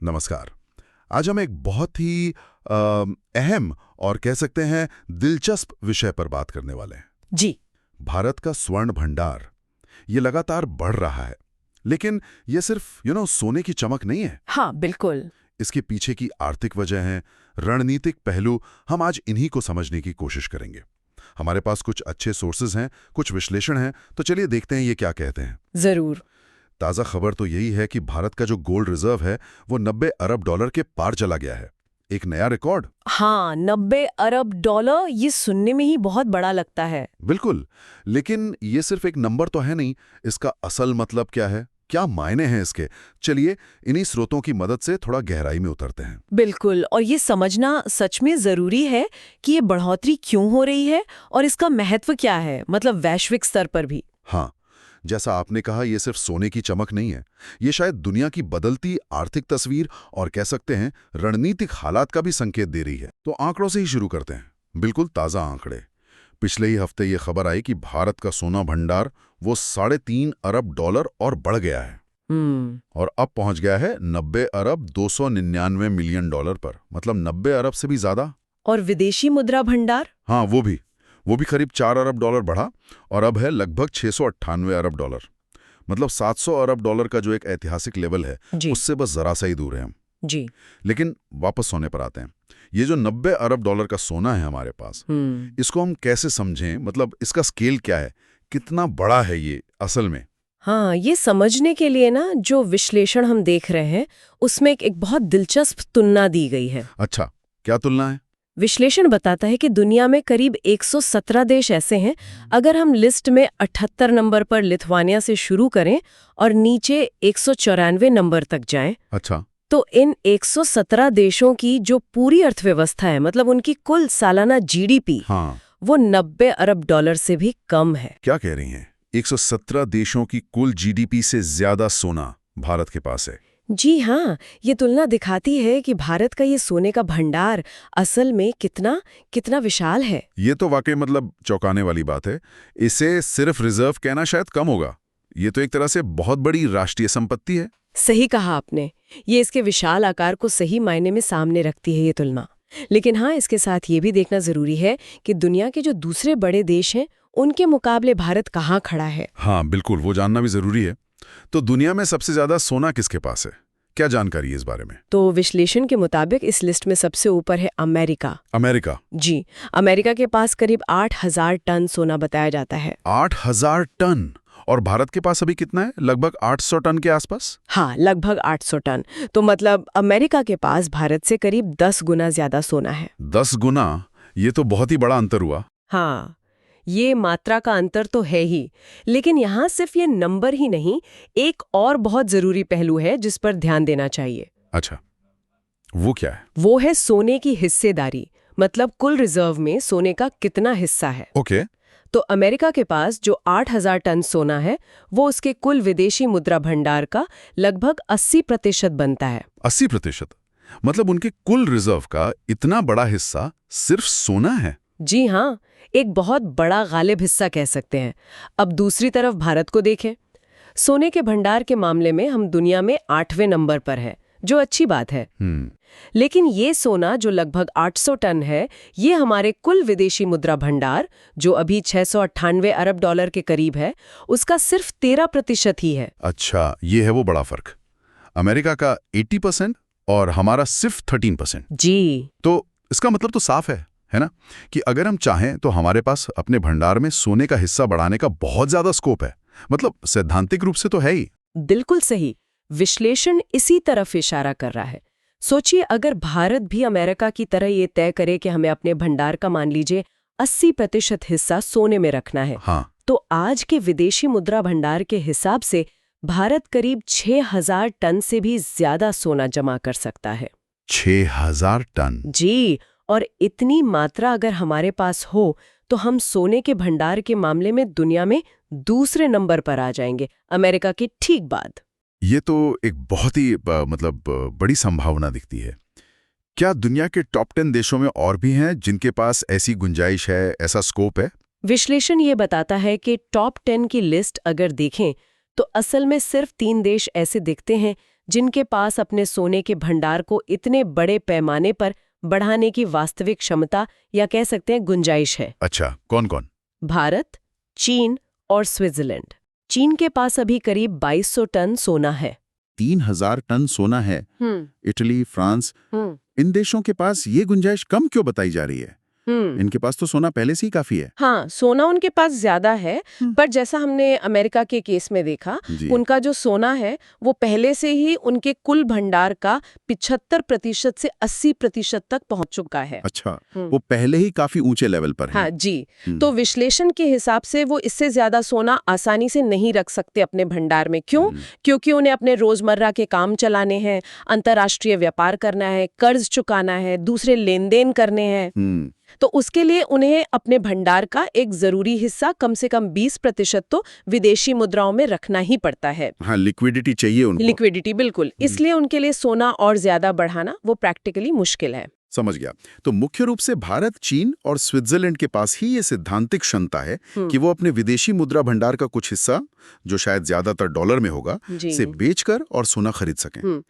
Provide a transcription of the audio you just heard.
नमस्कार। आज हम एक बहुत ही अहम और कह सकते हैं दिलचस्प विषय पर बात करने वाले हैं। जी। भारत का स्वर्ण भंडार ये लगातार बढ़ रहा है, लेकिन ये सिर्फ सोने की चमक नहीं है। हाँ, बिल्कुल। इसके पीछे की आर्थिक वजह है, रणनीतिक पहलू, हम आज इन्हीं को समझने की कोशिश करेंगे। हमारे पास कुछ अच्छे सोर्सेज हैं, कुछ विश्लेषण हैं, तो चलिए देखते हैं ये क्या कहते हैं। जरूर। ताज़ा खबर तो यही है कि भारत का जो गोल्ड रिजर्व है वो 90 अरब डॉलर के पार चला गया है। एक नया रिकॉर्ड। हाँ, 90 अरब डॉलर, ये सुनने में ही बहुत बड़ा लगता है। बिल्कुल, लेकिन ये सिर्फ एक नंबर तो है नहीं। इसका असल मतलब क्या है, क्या मायने हैं इसके? चलिए इन्हीं स्रोतों की मदद से थोड़ा गहराई में उतरते हैं। बिल्कुल, और ये समझना सच में जरूरी है कि ये बढ़ोतरी क्यों हो रही है और इसका महत्व क्या है, मतलब वैश्विक स्तर पर भी। हाँ, जैसा आपने कहा, ये सिर्फ सोने की चमक नहीं है। ये शायद दुनिया की बदलती आर्थिक तस्वीर और कह सकते हैं रणनीतिक हालात का भी संकेत दे रही है। तो आंकड़ों से ही शुरू करते हैं। बिल्कुल ताज़ा आंकड़े। पिछले ही हफ्ते ये खबर आई कि भारत का सोना भंडार वो 3.5 अरब डॉलर और बढ़ गया है और अब पहुंच गया है 90 अरब 299 मिलियन डॉलर पर, मतलब 90 अरब से भी ज्यादा। और विदेशी मुद्रा भंडार? हाँ, वो भी करीब 4 अरब डॉलर बढ़ा और अब है लगभग 698 अरब डॉलर। मतलब 700 अरब डॉलर का जो एक ऐतिहासिक लेवल है, उससे बस जरा सा ही दूर है हम। जी। लेकिन वापस सोने पर आते हैं। ये जो 90 अरब डॉलर का सोना है हमारे पास, इसको हम कैसे समझें? मतलब इसका स्केल क्या है, कितना बड़ा है ये असल में? हाँ, ये समझने के लिए ना जो विश्लेषण हम देख रहे हैं उसमें एक बहुत दिलचस्प तुलना दी गई है। अच्छा, क्या तुलना है? विश्लेषण बताता है कि दुनिया में करीब 117 देश ऐसे हैं। अगर हम लिस्ट में 78 नंबर पर लिथुआनिया से शुरू करें और नीचे 194 नंबर तक जाएं, अच्छा, तो इन 117 देशों की जो पूरी अर्थव्यवस्था है, मतलब उनकी कुल सालाना जीडीपी, हाँ, वो 90 अरब डॉलर से भी कम है। क्या कह रही हैं? 117 देशों की कुल जीडीपी से ज्यादा सोना भारत के पास है। जी हाँ, ये तुलना दिखाती है कि भारत का ये सोने का भंडार असल में कितना कितना विशाल है। ये तो वाकई मतलब चौंकाने वाली बात है। इसे सिर्फ रिजर्व कहना शायद कम होगा। ये तो एक तरह से बहुत बड़ी राष्ट्रीय संपत्ति है। सही कहा आपने। ये इसके विशाल आकार को सही मायने में सामने रखती है ये तुलना। लेकिन हाँ, इसके साथ ये भी देखना जरूरी है कि दुनिया के जो दूसरे बड़े देश हैं उनके मुकाबले भारत कहाँ खड़ा है। हाँ बिल्कुल, वो जानना भी जरूरी है। तो दुनिया में सबसे ज्यादा सोना किसके पास है? क्या जानकारी है इस बारे में? तो विश्लेषण के मुताबिक इस लिस्ट में सबसे ऊपर है अमेरिका। अमेरिका? जी, अमेरिका के पास करीब 8,000 टन सोना बताया जाता है। 8,000 टन? और भारत के पास अभी कितना है? लगभग 800 टन के आसपास। हाँ, लगभग 800 टन। तो मतलब अमेरिका के पास भारत से करीब 10 गुना ज्यादा सोना है। 10 गुना? ये तो बहुत ही बड़ा अंतर हुआ। हाँ, ये मात्रा का अंतर तो है ही, लेकिन यहाँ सिर्फ ये नंबर ही नहीं, एक और बहुत जरूरी पहलू है जिस पर ध्यान देना चाहिए। अच्छा, वो क्या है? वो है सोने की हिस्सेदारी, मतलब कुल रिजर्व में सोने का कितना हिस्सा है। ओके। तो अमेरिका के पास जो 8,000 टन सोना है, वो उसके कुल विदेशी मुद्रा भंडार का लगभग 80% बनता है। 80%? मतलब उनके कुल रिजर्व का इतना बड़ा हिस्सा सिर्फ सोना है? जी हाँ, एक बहुत बड़ा गालिब हिस्सा कह सकते हैं। अब दूसरी तरफ भारत को देखें। सोने के भंडार के मामले में हम दुनिया में 8वें नंबर पर है, जो अच्छी बात है। लेकिन ये सोना जो लगभग 800 टन है, ये हमारे कुल विदेशी मुद्रा भंडार, जो अभी 698 अरब डॉलर के करीब है, उसका सिर्फ 13% ही है। अच्छा, ये है वो बड़ा फर्क। अमेरिका का 80% और हमारा सिर्फ 13%। जी। तो इसका मतलब तो साफ है ना, कि अगर हम चाहें तो हमारे पास अपने भंडार में सोने का हिस्सा बढ़ाने का बहुत ज्यादा स्कोप है। मतलब सैद्धांतिक रूप से तो है ही। बिल्कुल सही। विश्लेषण इसी तरफ इशारा कर रहा है। सोचिए, अगर भारत भी अमेरिका की तरह ये तय करे कि हमें अपने भंडार का मान लीजिए 80% हिस्सा सोने में रखना है, हाँ, तो आज के विदेशी मुद्रा भंडार के हिसाब से भारत करीब 6,000 टन से भी ज्यादा सोना जमा कर सकता है। 6,000 टन? जी, और इतनी मात्रा अगर हमारे पास हो तो हम सोने के भंडार के मामले में दुनिया में दूसरे नंबर पर आ जाएंगे, अमेरिका के ठीक बाद। ये तो एक बहुत ही बड़ी संभावना दिखती है। क्या दुनिया के टॉप 10 देशों में और भी हैं जिनके पास ऐसी गुंजाइश है, ऐसा स्कोप है? विश्लेषण ये बताता है कि टॉप 10 की लिस्ट अगर देखें तो असल में सिर्फ 3 देश ऐसे दिखते हैं जिनके पास अपने सोने के भंडार को इतने बड़े पैमाने पर बढ़ाने की वास्तविक क्षमता या कह सकते हैं गुंजाइश है। अच्छा, कौन कौन? भारत, चीन और स्विट्जरलैंड। चीन के पास अभी करीब 2200 टन सोना है। 3000 टन सोना है। इटली, फ्रांस, इन देशों के पास ये गुंजाइश कम क्यों बताई जा रही है? इनके पास तो सोना पहले से ही काफी है। हाँ, सोना उनके पास ज्यादा है, पर जैसा हमने अमेरिका के केस में देखा, उनका जो सोना है वो पहले से ही उनके कुल भंडार का 75% से 80% तक पहुंच चुका है। अच्छा, वो पहले ही काफी ऊंचे लेवल पर है। हाँ जी, तो विश्लेषण के हिसाब से वो इससे ज्यादा सोना आसानी से नहीं रख सकते अपने भंडार में। क्यों? क्योंकि उन्हें अपने रोजमर्रा के काम चलाने हैं, अंतर्राष्ट्रीय व्यापार करना है, कर्ज चुकाना है, दूसरे लेन देन करने हैं। तो उसके लिए उन्हें अपने भंडार का एक जरूरी हिस्सा कम से कम 20% तो विदेशी मुद्राओं में रखना ही पड़ता है। हाँ, लिक्विडिटी चाहिए उनको। लिक्विडिटी, बिल्कुल। इसलिए उनके लिए सोना और ज्यादा बढ़ाना वो प्रैक्टिकली मुश्किल है। समझ गया। तो मुख्य रूप से भारत, चीन और स्विट्जरलैंड के पास ही ये सैद्धांतिक क्षमता है कि वो अपने विदेशी मुद्रा भंडार का कुछ हिस्सा, जो शायद ज्यादातर डॉलर में होगा, से बेचकर और सोना खरीद सकें।